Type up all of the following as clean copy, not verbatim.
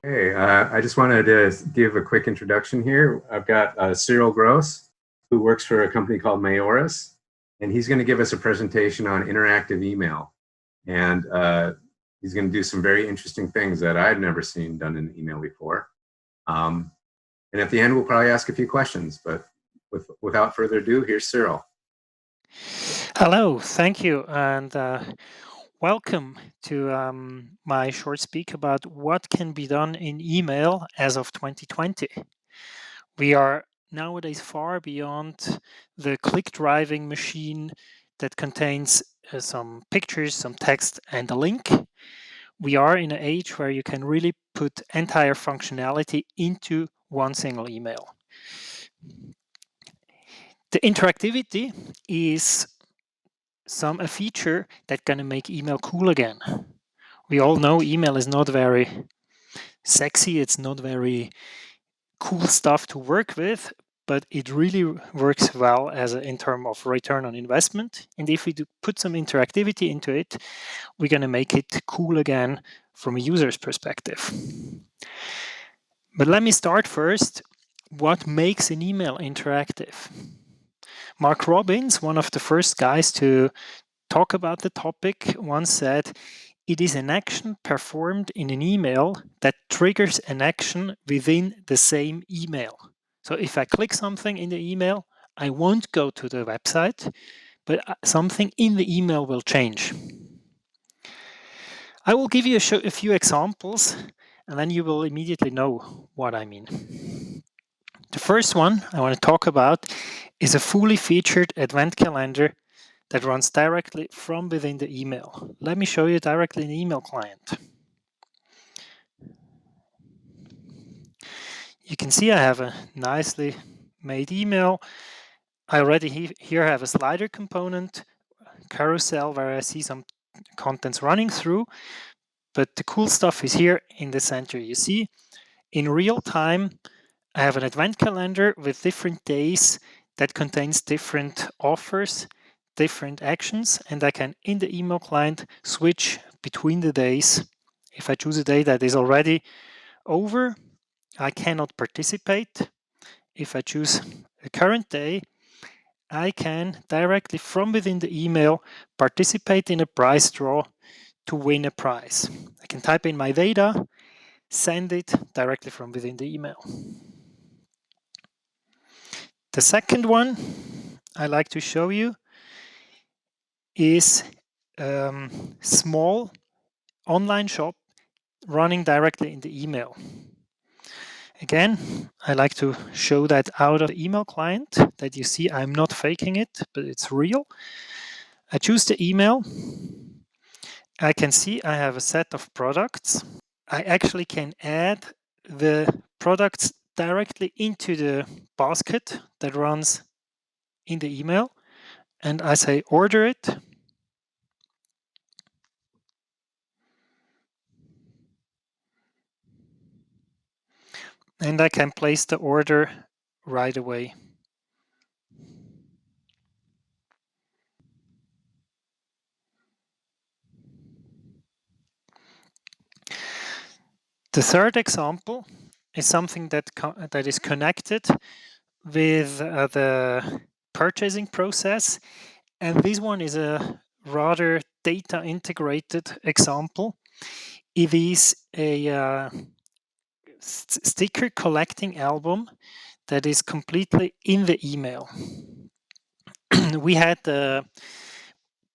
Hey, I just wanted to give a quick introduction here. I've got Cyrill Gross, who works for a company called Mayoris, and he's going to give us a presentation on interactive email. And he's going to do some very interesting things that I've never seen done in email before. And at the end, we'll probably ask a few questions, but without further ado, here's Cyrill. Hello, thank you, and welcome to my short speak about what can be done in email as of 2020. We are nowadays far beyond the click-driving machine that contains some pictures, some text, and a link. We are in an age where you can really put entire functionality into one single email. The interactivity is a feature that's going to make email cool again. We all know email is not very sexy, it's not very cool stuff to work with, but it really works well in terms of return on investment. And if we do put some interactivity into it, we're going to make it cool again from a user's perspective. But let me start first. What makes an email interactive? Mark Robbins, one of the first guys to talk about the topic, once said, "It is an action performed in an email that triggers an action within the same email." So if I click something in the email, I won't go to the website, but something in the email will change. I will give you a few examples, and then you will immediately know what I mean. The first one I want to talk about is a fully featured advent calendar that runs directly from within the email. Let me show you directly in the email client. You can see I have a nicely made email. I already here have a slider component, carousel, where I see some contents running through, but the cool stuff is here in the center. You see, in real time, I have an advent calendar with different days that contains different offers, different actions, and I can, in the email client, switch between the days. If I choose a day that is already over, I cannot participate. If I choose a current day, I can directly from within the email participate in a prize draw to win a prize. I can type in my data, send it directly from within the email. The second one I like to show you is small online shop running directly in the email. Again, I like to show that out of the email client that you see I'm not faking it, but it's real. I choose the email. I can see I have a set of products. I actually can add the products directly into the basket that runs in the email. And I say order it. And I can place the order right away. The third example is something that is connected with the purchasing process. And this one is a rather data integrated example. It is a sticker collecting album that is completely in the email. We had the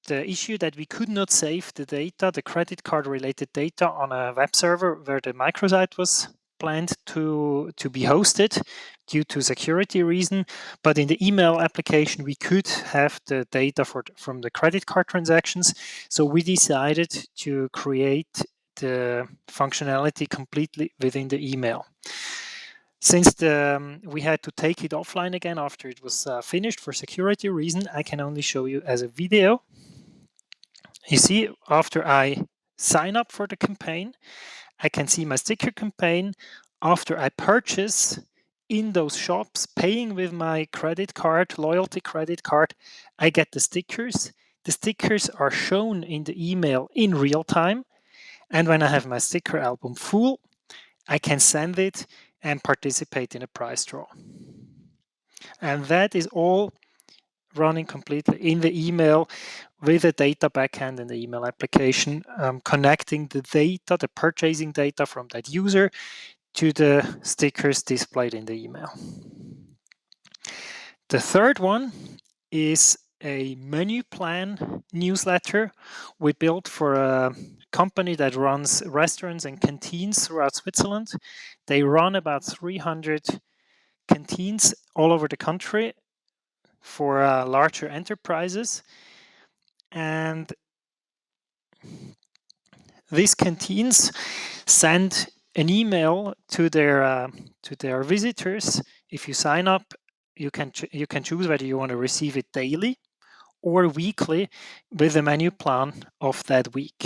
issue that we could not save the data, the credit card related data, on a web server where the microsite was planned to be hosted due to security reason. But in the email application, we could have the data from the credit card transactions. So we decided to create the functionality completely within the email. Since we had to take it offline again after it was finished for security reason, I can only show you as a video. You see, after I sign up for the campaign, I can see my sticker campaign. After I purchase in those shops, paying with my credit card, loyalty credit card, I get the stickers. The stickers are shown in the email in real time. And when I have my sticker album full, I can send it and participate in a prize draw. And that is all running completely in the email with a data backend in the email application, connecting the data, the purchasing data from that user to the stickers displayed in the email. The third one is a menu plan newsletter we built for a company that runs restaurants and canteens throughout Switzerland. They run about 300 canteens all over the country for larger enterprises. And these canteens send an email to their visitors. If you sign up, you can choose whether you want to receive it daily or weekly with the menu plan of that week.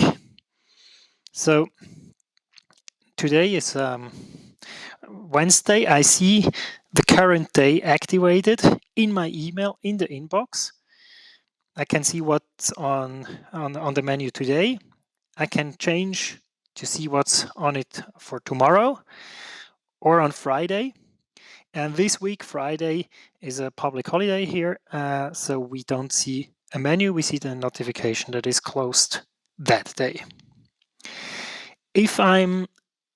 So today is Wednesday. I see the current day activated in my email in the inbox. I can see what's on the menu today. I can change to see what's on it for tomorrow or on Friday. And this week, Friday, is a public holiday here, so we don't see a menu, we see the notification that is closed that day. If I'm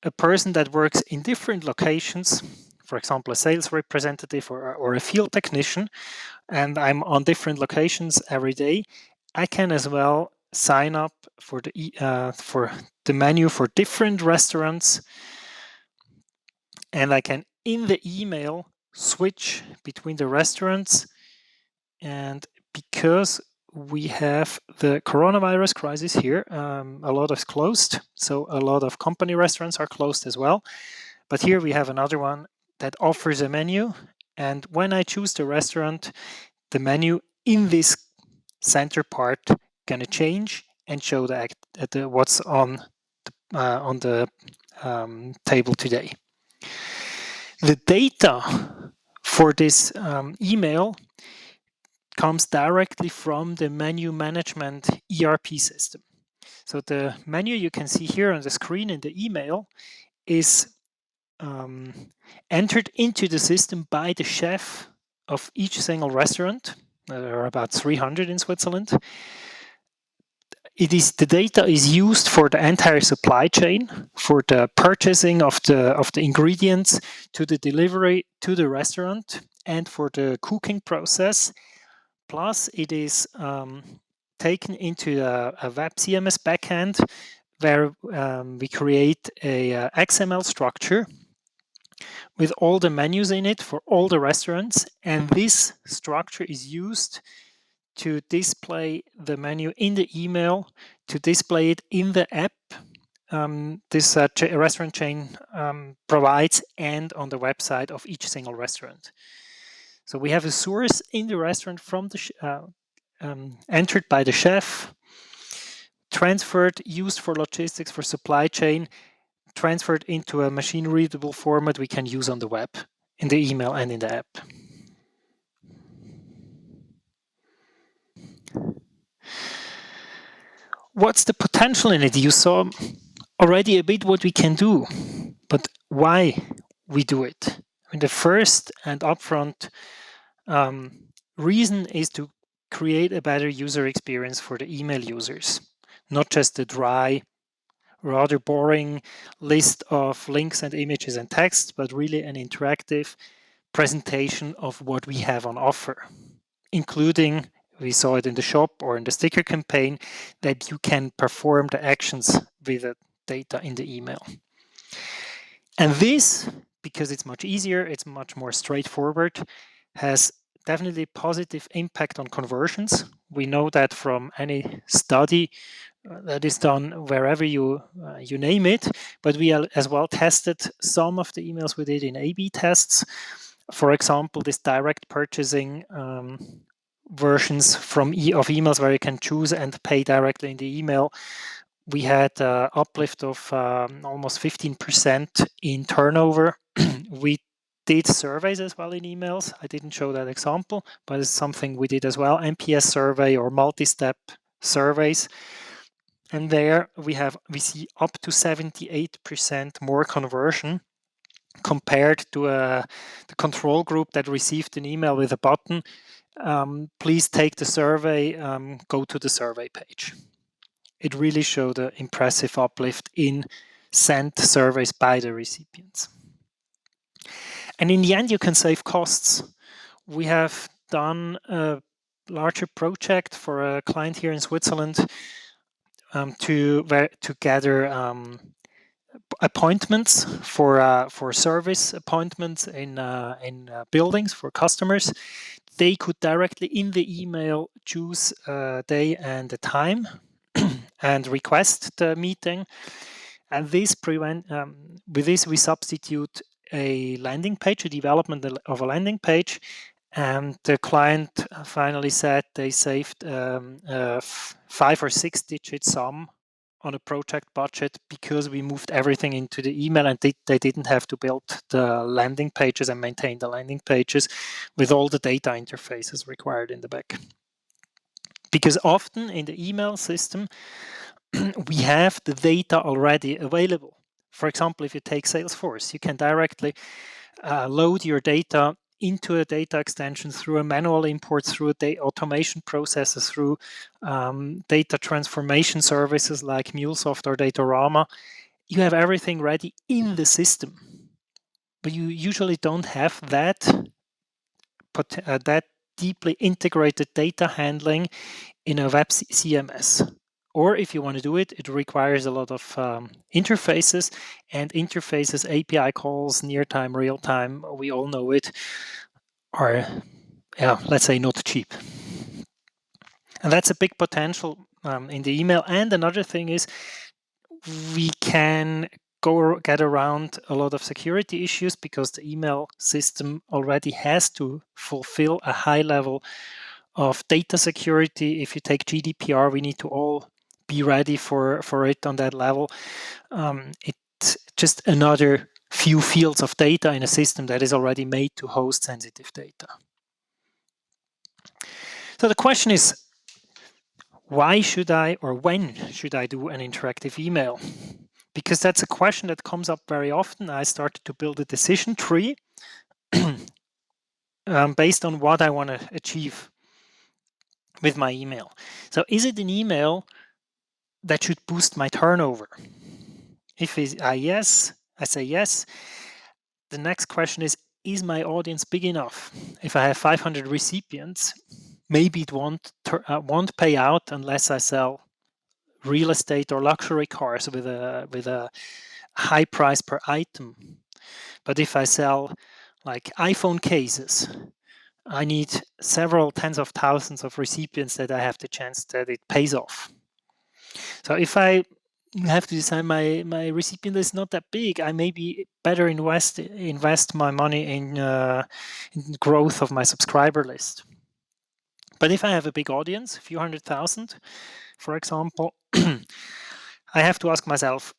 a person that works in different locations, for example, a sales representative or a field technician, and I'm on different locations every day, I can as well sign up for the menu for different restaurants, and I can in the email switch between the restaurants. And because we have the coronavirus crisis here, a lot is closed, so a lot of company restaurants are closed as well. But here we have another one that offers a menu, and when I choose the restaurant, the menu in this center part gonna change and show what's on the table today. The data for this email comes directly from the menu management ERP system. So the menu you can see here on the screen in the email is entered into the system by the chef of each single restaurant. There are about 300 in Switzerland. The data is used for the entire supply chain, for the purchasing of the ingredients, to the delivery to the restaurant, and for the cooking process. Plus, it is taken into a web CMS backend where we create a XML structure with all the menus in it for all the restaurants, and this structure is used to display the menu in the email, to display it in the app this restaurant chain provides, and on the website of each single restaurant. So we have a source in the restaurant from the entered by the chef, transferred, used for logistics, for supply chain, transferred into a machine-readable format we can use on the web, in the email and in the app. What's the potential in it? You saw already a bit what we can do, but why we do it? I mean, the first and upfront reason is to create a better user experience for the email users, not just the dry, rather boring list of links and images and text, but really an interactive presentation of what we have on offer, including, we saw it in the shop or in the sticker campaign, that you can perform the actions with the data in the email. And this, because it's much easier, it's much more straightforward, has definitely positive impact on conversions. We know that from any study that is done wherever you name it, but we as well tested some of the emails we did in A/B tests. For example, this direct purchasing versions of emails where you can choose and pay directly in the email. We had an uplift of almost 15% in turnover. We did surveys as well in emails. I didn't show that example, but it's something we did as well, NPS survey or multi-step surveys. And there we see up to 78% more conversion compared to the control group that received an email with a button, please take the survey, go to the survey page. It really showed an impressive uplift in sent surveys by the recipients. And in the end, you can save costs. We have done a larger project for a client here in Switzerland to gather appointments for service appointments in buildings for customers. They could directly in the email choose a day and a time and request the meeting. And this with this we substitute a landing page, a development of a landing page. And the client finally said they saved 5 or 6 digit sum on a project budget because we moved everything into the email, and they didn't have to build the landing pages and maintain the landing pages with all the data interfaces required in the back. Because often in the email system, we have the data already available. For example, if you take Salesforce, you can directly load your data into a data extension through a manual import, through a automation processes, through data transformation services like MuleSoft or Datorama. You have everything ready in the system, but you usually don't have that deeply integrated data handling in a web CMS. Or if you want to do it, it requires a lot of interfaces, and interfaces, API calls, near time, real time, we all know it, are, let's say, not cheap. And that's a big potential in the email. And another thing is we can get around a lot of security issues because the email system already has to fulfill a high level of data security. If you take GDPR, we need to all be ready for it on that level. It's just another few fields of data in a system that is already made to host sensitive data. So the question is, why should I, or when should I do an interactive email? Because that's a question that comes up very often. I started to build a decision tree based on what I want to achieve with my email. So is it an email that should boost my turnover? If it's yes, I say yes. The next question is my audience big enough? If I have 500 recipients, maybe it won't pay out unless I sell real estate or luxury cars with a high price per item. But if I sell like iPhone cases, I need several tens of thousands of recipients that I have the chance that it pays off. So if I have to decide my recipient list is not that big, I maybe better invest my money in growth of my subscriber list. But if I have a big audience, a few 100,000, for example, I have to ask myself,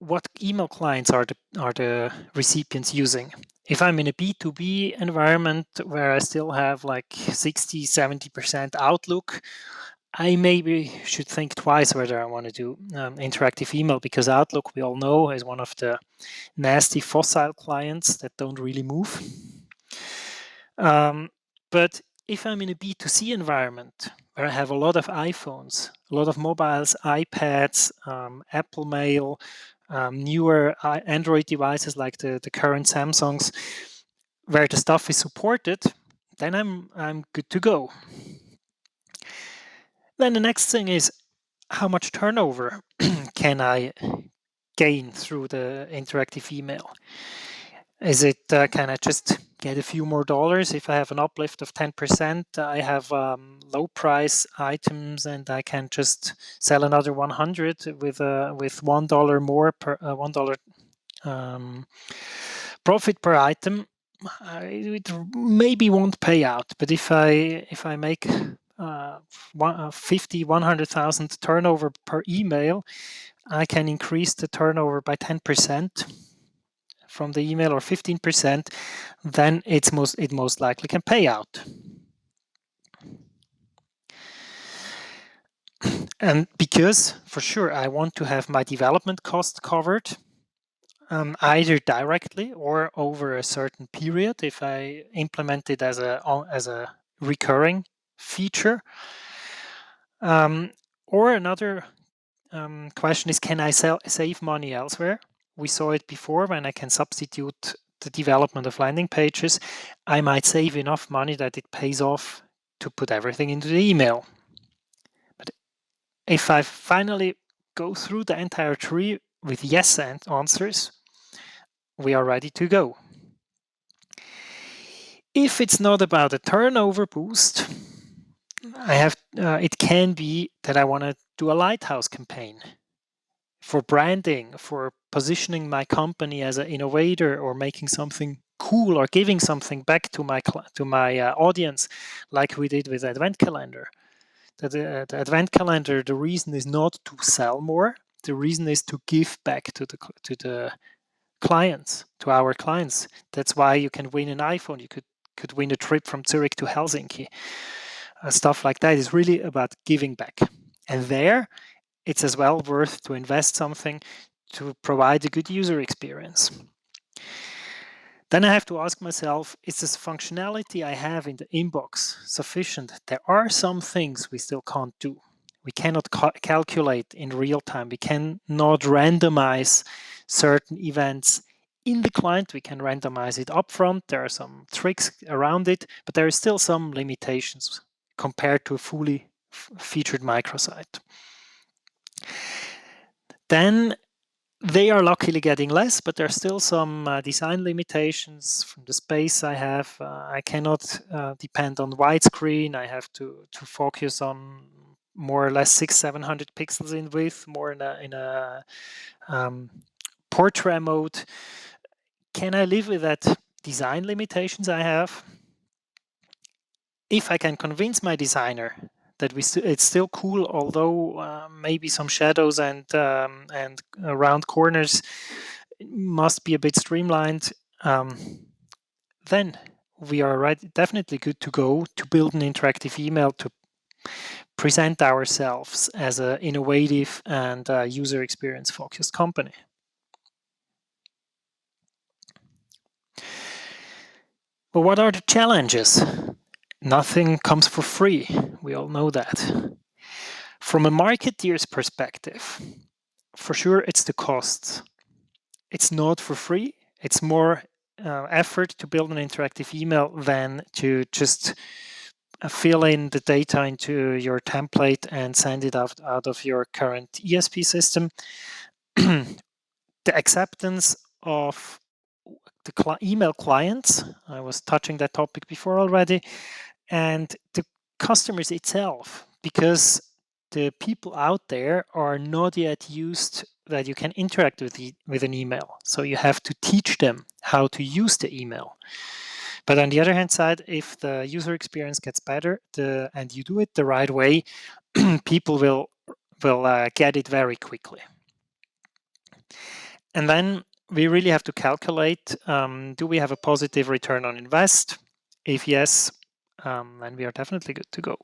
what email clients are the recipients using? If I'm in a B2B environment where I still have like 60-70% Outlook, I maybe should think twice whether I want to do interactive email, because Outlook, we all know, is one of the nasty fossil clients that don't really move. But if I'm in a B2C environment where I have a lot of iPhones, a lot of mobiles, iPads, Apple Mail, newer Android devices like the current Samsungs, where the stuff is supported, then I'm good to go. Then the next thing is, how much turnover can I gain through the interactive email? Is it, can I just get a few more dollars? If I have an uplift of 10%, I have low price items and I can just sell another 100 with $1 more per $1 profit per item. It maybe won't pay out, but if I make 50, 100,000 turnover per email, I can increase the turnover by 10% from the email, or 15%, then it most likely can pay out. And because for sure I want to have my development costs covered, either directly or over a certain period if I implement it as a recurring feature. Or another question is, can I save money elsewhere? We saw it before when I can substitute the development of landing pages. I might save enough money that it pays off to put everything into the email. But if I finally go through the entire tree with yes answers, we are ready to go. If it's not about a turnover boost, it can be that I want to do a lighthouse campaign for branding, for positioning my company as an innovator, or making something cool, or giving something back to my audience, like we did with Advent Calendar. The Advent Calendar, the reason is not to sell more. The reason is to give back to the clients, to our clients. That's why you can win an iPhone. You could win a trip from Zurich to Helsinki. Stuff like that is really about giving back. And there, it's as well worth to invest something to provide a good user experience. Then I have to ask myself, is this functionality I have in the inbox sufficient? There are some things we still can't do. We cannot calculate in real time. We cannot randomize certain events in the client. We can randomize it upfront. There are some tricks around it, but there are still some limitations compared to a fully featured microsite. Then they are luckily getting less, but there are still some design limitations from the space I have. I cannot depend on widescreen. I have to focus on more or less 600-700 pixels in width, more in a portrait mode. Can I live with that design limitations I have? If I can convince my designer that it's still cool, although maybe some shadows and round corners must be a bit streamlined, then we are definitely good to go to build an interactive email to present ourselves as an innovative and user experience focused company. But what are the challenges? Nothing comes for free. We all know that. From a marketeer's perspective, for sure it's the costs. It's not for free. It's more effort to build an interactive email than to just fill in the data into your template and send it out of your current ESP system. The acceptance of the email clients, I was touching that topic before already, and the customers itself, because the people out there are not yet used that you can interact with an email. So you have to teach them how to use the email. But on the other hand side, if the user experience gets better and you do it the right way, people will get it very quickly. And then we really have to calculate, do we have a positive return on invest? If yes, then we are definitely good to go.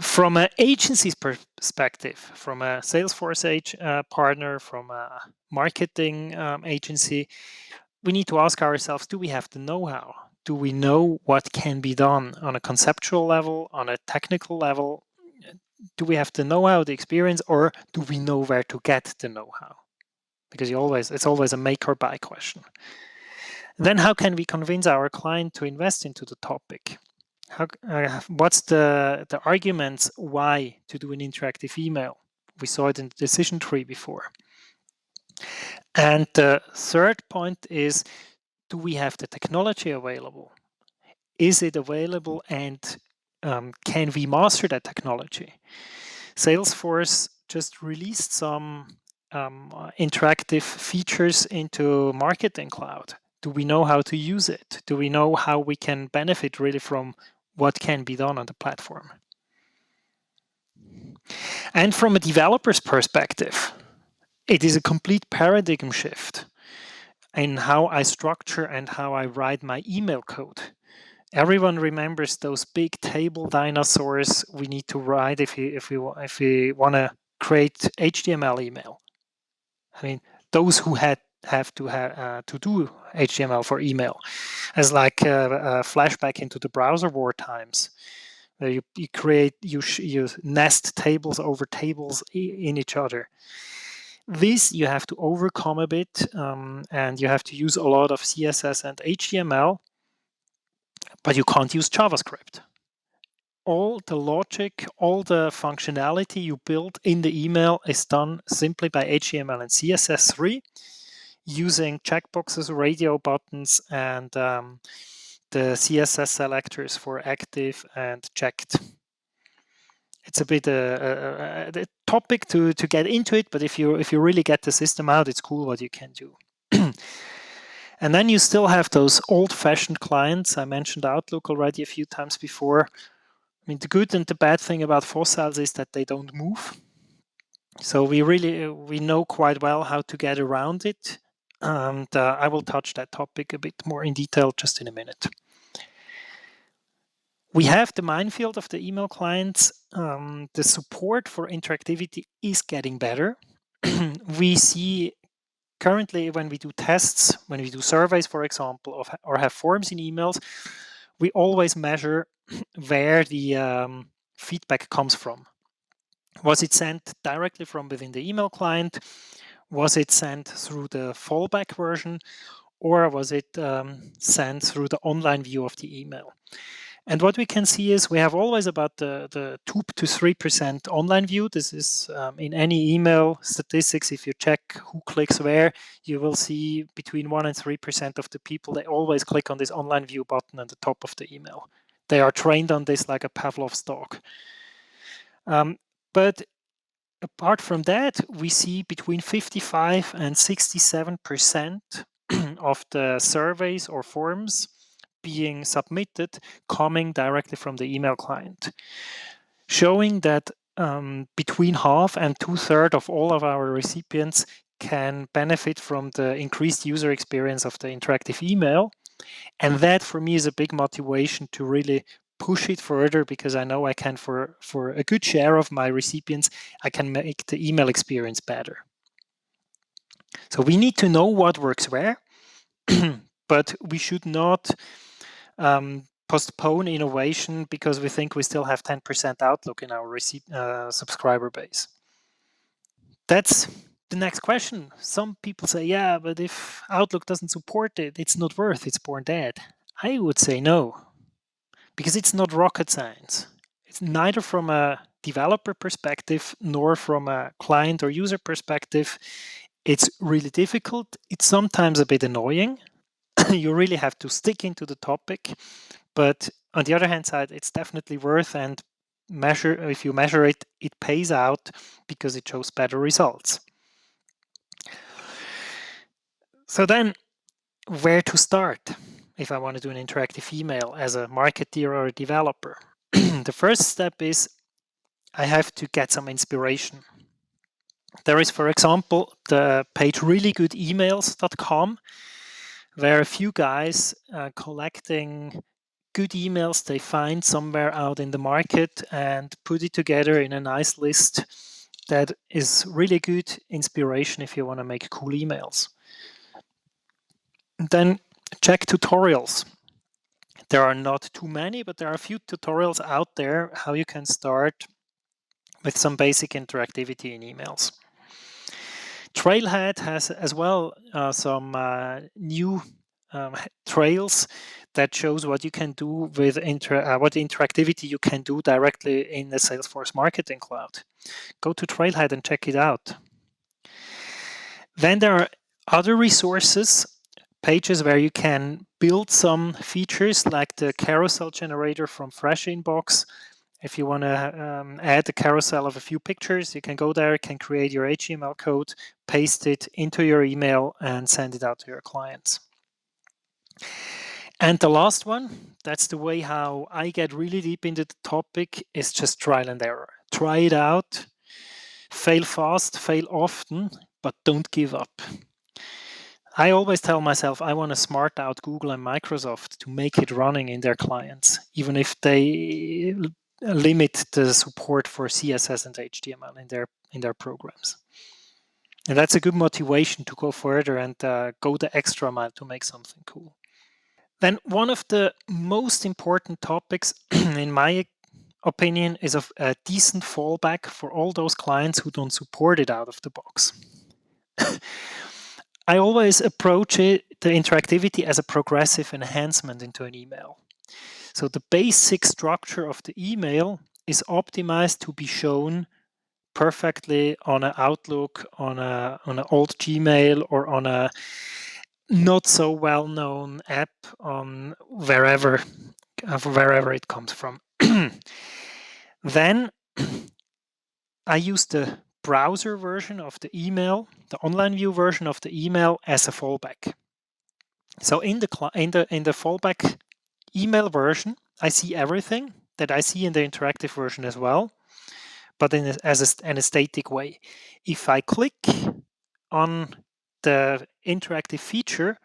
From an agency's perspective, from a Salesforce partner, from a marketing agency, we need to ask ourselves, do we have the know-how? Do we know what can be done on a conceptual level, on a technical level? Do we have the know-how, the experience, or do we know where to get the know-how? Because it's always a make or buy question. Then how can we convince our client to invest into the topic? What's the arguments why to do an interactive email? We saw it in the decision tree before. And the third point is, do we have the technology available? Is it available, and can we master that technology? Salesforce just released some interactive features into Marketing Cloud. Do we know how to use it? Do we know how we can benefit really from what can be done on the platform? And from a developer's perspective, it is a complete paradigm shift in how I structure and how I write my email code. Everyone remembers those big table dinosaurs we need to write if we want to create HTML email. those who have to do HTML for email, as like a flashback into the browser war times, where you nest tables over tables in each other. This you have to overcome a bit, and you have to use a lot of CSS and HTML, but you can't use JavaScript. All the logic, all the functionality you build in the email is done simply by HTML and CSS3, using checkboxes, radio buttons, and the CSS selectors for active and checked. It's a bit a topic to get into it, but if you really get the system out, it's cool what you can do. And then you still have those old-fashioned clients. I mentioned Outlook already a few times before. The good and the bad thing about fossils is that they don't move. So we know quite well how to get around it. And I will touch that topic a bit more in detail just in a minute. We have the minefield of the email clients. The support for interactivity is getting better. We see currently when we do tests, when we do surveys, for example, or have forms in emails, we always measure where the feedback comes from. Was it sent directly from within the email client? Was it sent through the fallback version? Or was it sent through the online view of the email? And what we can see is we have always about the 2 to 3% online view. This is in any email statistics. If you check who clicks where, you will see between 1 and 3% of the people, they always click on this online view button at the top of the email. They are trained on this like a Pavlov's dog. But apart from that, we see between 55 and 67% of the surveys or forms being submitted coming directly from the email client, showing that between half and 2/3 of all of our recipients can benefit from the increased user experience of the interactive email. And that for me is a big motivation to really push it further, because I know I can, for a good share of my recipients, I can make the email experience better. So we need to know what works where, but we should not postpone innovation because we think we still have 10% Outlook in our subscriber base. That's the next question. Some people say, yeah, but if Outlook doesn't support it, it's not worth, it's born dead. I would say no, because it's not rocket science. It's neither from a developer perspective nor from a client or user perspective. It's really difficult. It's sometimes a bit annoying. You really have to stick into the topic. But on the other hand side, it's definitely worth, and if you measure it, it pays out because it shows better results. So then, where to start if I want to do an interactive email as a marketeer or a developer? The first step is I have to get some inspiration. There is, for example, the page reallygoodemails.com, where a few guys collecting good emails they find somewhere out in the market and put it together in a nice list that is really good inspiration if you want to make cool emails. Then check tutorials. There are not too many, but there are a few tutorials out there how you can start with some basic interactivity in emails. Trailhead has as well some new trails that shows what you can do with what interactivity you can do directly in the Salesforce Marketing Cloud. Go to Trailhead and check it out. Then there are other resources, pages where you can build some features like the carousel generator from Fresh Inbox. If you want to add a carousel of a few pictures, you can go there, can create your HTML code, paste it into your email, and send it out to your clients. And the last one, that's the way how I get really deep into the topic, is just trial and error. Try it out, fail fast, fail often, but don't give up. I always tell myself I want to smart out Google and Microsoft to make it running in their clients, even if they limit the support for CSS and HTML in their programs. And that's a good motivation to go further and go the extra mile to make something cool. Then one of the most important topics, in my opinion, is of a decent fallback for all those clients who don't support it out of the box. I always approach the interactivity as a progressive enhancement into an email. So the basic structure of the email is optimized to be shown perfectly on an Outlook, on an old Gmail, or on a not so well-known app on wherever it comes from. Then I use the browser version of the email, the online view version of the email, as a fallback. So in the fallback email version, I see everything that I see in the interactive version as well, but in a static way. If I click on the interactive feature,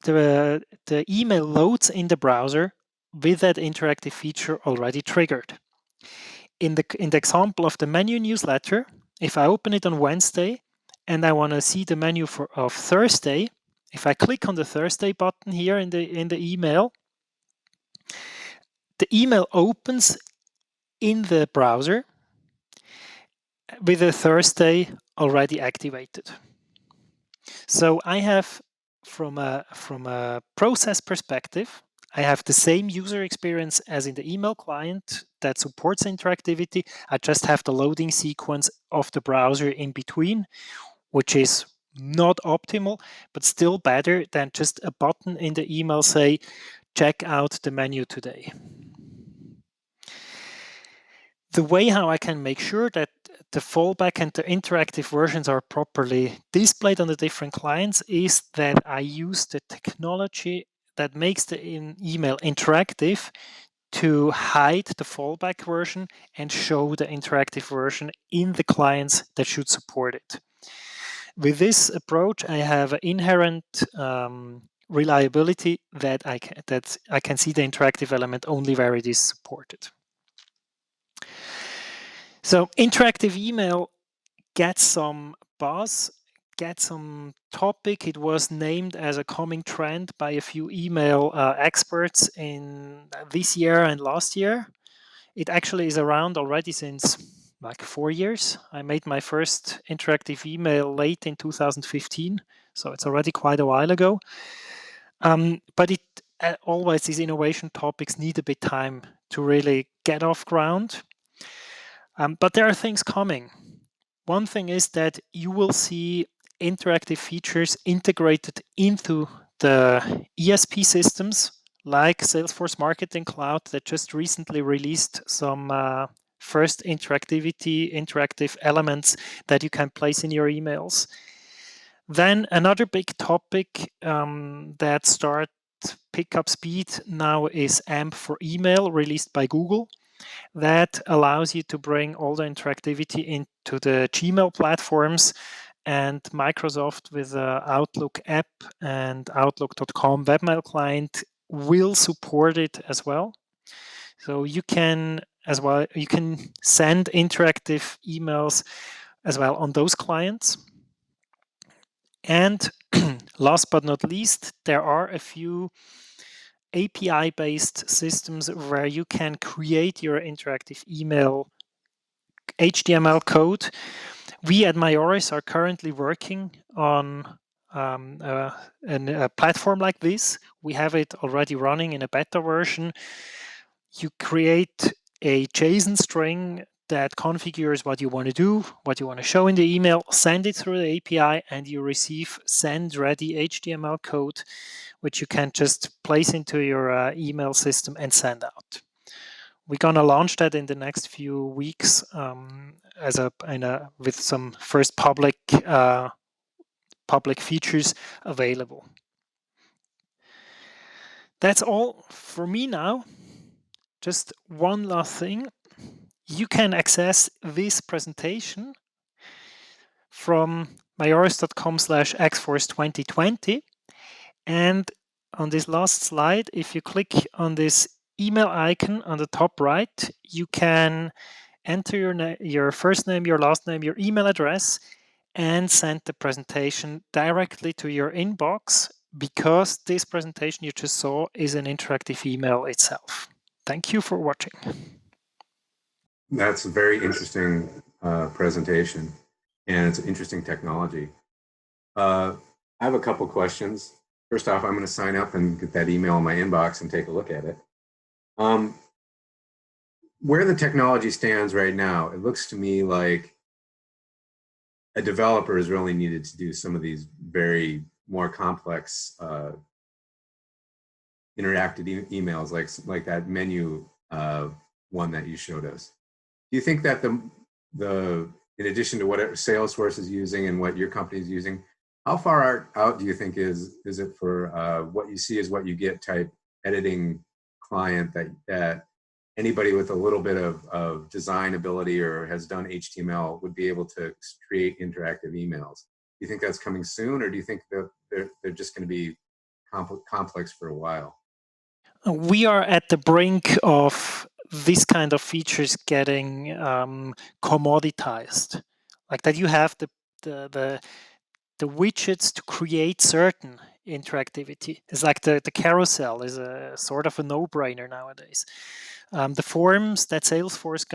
the email loads in the browser with that interactive feature already triggered. In the example of the menu newsletter, if I open it on Wednesday and I want to see the menu of Thursday, if I click on the Thursday button here in the email opens in the browser with a Thursday already activated. So I have, from a process perspective, I have the same user experience as in the email client that supports interactivity. I just have the loading sequence of the browser in between, which is not optimal, but still better than just a button in the email say, check out the menu today. The way how I can make sure that the fallback and the interactive versions are properly displayed on the different clients is that I use the technology that makes the email interactive to hide the fallback version and show the interactive version in the clients that should support it. With this approach, I have an inherent reliability that I can see the interactive element only where it is supported. So interactive email gets some buzz, gets some topic. It was named as a coming trend by a few email experts in this year and last year. It actually is around already since like 4 years. I made my first interactive email late in 2015, so it's already quite a while ago. But it always, these innovation topics need a bit time to really get off ground. But there are things coming. One thing is that you will see interactive features integrated into the ESP systems, like Salesforce Marketing Cloud that just recently released some first interactive elements that you can place in your emails. Then another big topic that starts pick up speed now is AMP for email, released by Google. That allows you to bring all the interactivity into the Gmail platforms, and Microsoft with the Outlook app and Outlook.com webmail client will support it as well. So you can send interactive emails as well on those clients. And last but not least, there are a few API-based systems where you can create your interactive email HTML code. We at Mayoris are currently working on a platform like this. We have it already running in a beta version. You create a JSON string that configures what you want to do, what you want to show in the email, send it through the API, and you receive send-ready HTML code, which you can just place into your email system and send out. We're gonna launch that in the next few weeks with some first public features available. That's all for me now. Just one last thing. You can access this presentation from mayoris.com/xforce2020. And on this last slide, if you click on this email icon on the top right, you can enter your first name, your last name, your email address, and send the presentation directly to your inbox, because this presentation you just saw is an interactive email itself. Thank you for watching. That's a very interesting presentation, and it's an interesting technology. I have a couple questions. First off, I'm going to sign up and get that email in my inbox and take a look at it. Where the technology stands right now, it looks to me like a developer is really needed to do some of these very more complex interactive emails, like that menu one that you showed us. Do you think that the in addition to what Salesforce is using and what your company is using, how far out do you think is it for what you see is what you get type editing client that anybody with a little bit of design ability or has done HTML would be able to create interactive emails? Do you think that's coming soon, or do you think that they're just going to be complex for a while? We are at the brink of this kind of features getting commoditized, like that you have the widgets to create certain interactivity. It's like the carousel is a sort of a no-brainer nowadays. The forms that Salesforce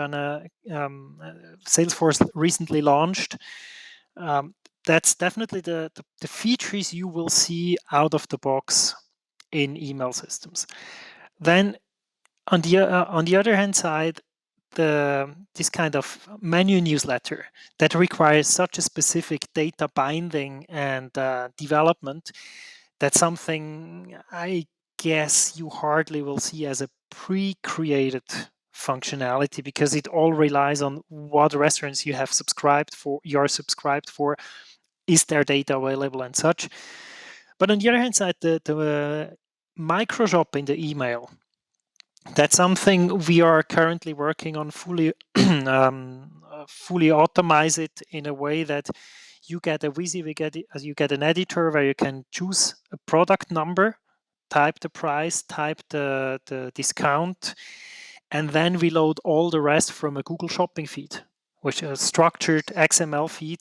recently launched, that's definitely the features you will see out of the box in email systems. Then on the other hand side, this kind of menu newsletter that requires such a specific data binding and development, that's something I guess you hardly will see as a pre-created functionality, because it all relies on what restaurants you have subscribed for, is their data available and such. But on the other hand side, the micro shop in the email, that's something we are currently working on fully automate it in a way that you get you get an editor where you can choose a product number, type the price, type the discount, and then we load all the rest from a Google Shopping feed, which is a structured XML feed.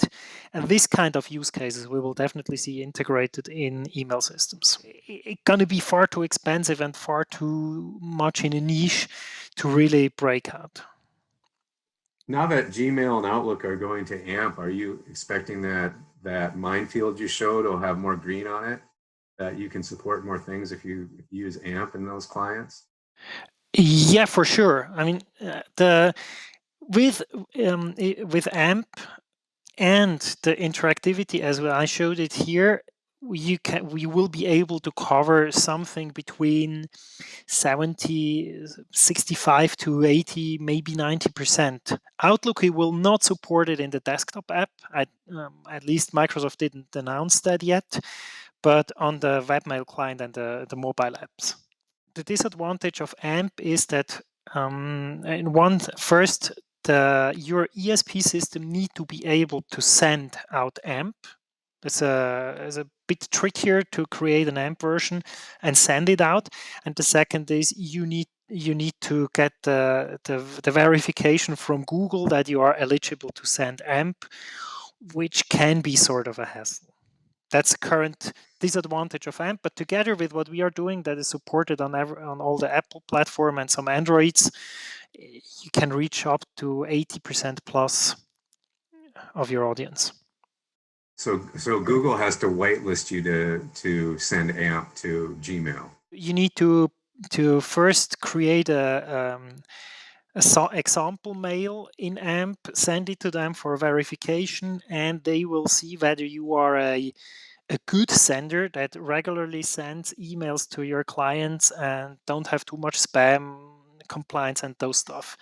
And this kind of use cases we will definitely see integrated in email systems. It's going to be far too expensive and far too much in a niche to really break out. Now that Gmail and Outlook are going to AMP, are you expecting that Minefield you showed will have more green on it, that you can support more things if you use AMP in those clients? Yeah, for sure. I mean, with AMP and the interactivity, as I showed it here, we will be able to cover something between 65 to 80, maybe 90%. Outlook, we will not support it in the desktop app. At least Microsoft didn't announce that yet, but on the webmail client and the mobile apps. The disadvantage of AMP is that your ESP system need to be able to send out AMP. It's a bit trickier to create an AMP version and send it out. And the second is you need to get the verification from Google that you are eligible to send AMP, which can be sort of a hassle. That's the current disadvantage of AMP, but together with what we are doing that is supported on all the Apple platform and some Androids, you can reach up to 80% plus of your audience. So Google has to whitelist you to send AMP to Gmail. You need to first create a example mail in AMP, send it to them for verification, and they will see whether you are a good sender that regularly sends emails to your clients and don't have too much spam compliance and those stuff.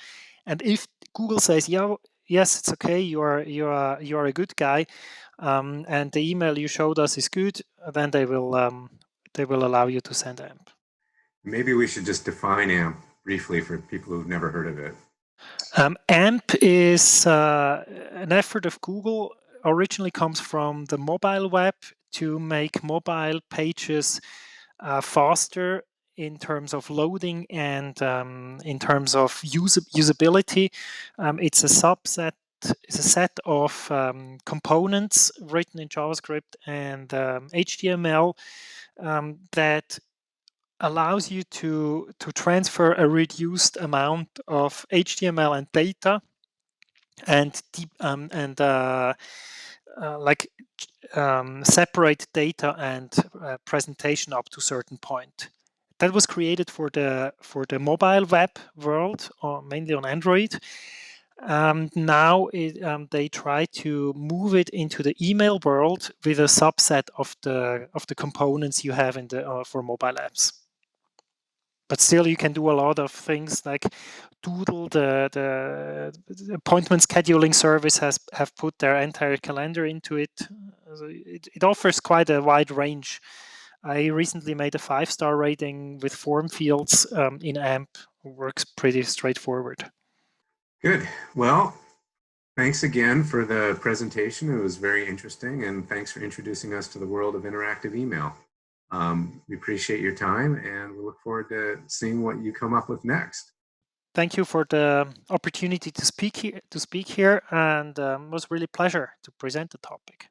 And if Google says, yes, it's okay, you are a good guy, and the email you showed us is good, then they will allow you to send AMP. Maybe we should just define AMP briefly for people who've never heard of it. AMP is an effort of Google. Originally comes from the mobile web to make mobile pages faster in terms of loading and in terms of usability. It's a subset is a set of components written in JavaScript and HTML that allows you to transfer a reduced amount of HTML and data and separate data and presentation up to a certain point. That was created for the mobile web world, or mainly on Android. Now they try to move it into the email world with a subset of the components you have in the for mobile apps. But still, you can do a lot of things like Doodle, the appointment scheduling service have put their entire calendar into it. It offers quite a wide range. I recently made a 5-star rating with form fields in AMP. Works pretty straightforward. Good. Well, thanks again for the presentation. It was very interesting, and thanks for introducing us to the world of interactive email. We appreciate your time, and we look forward to seeing what you come up with next. Thank you for the opportunity to speak here, and it was really a pleasure to present the topic.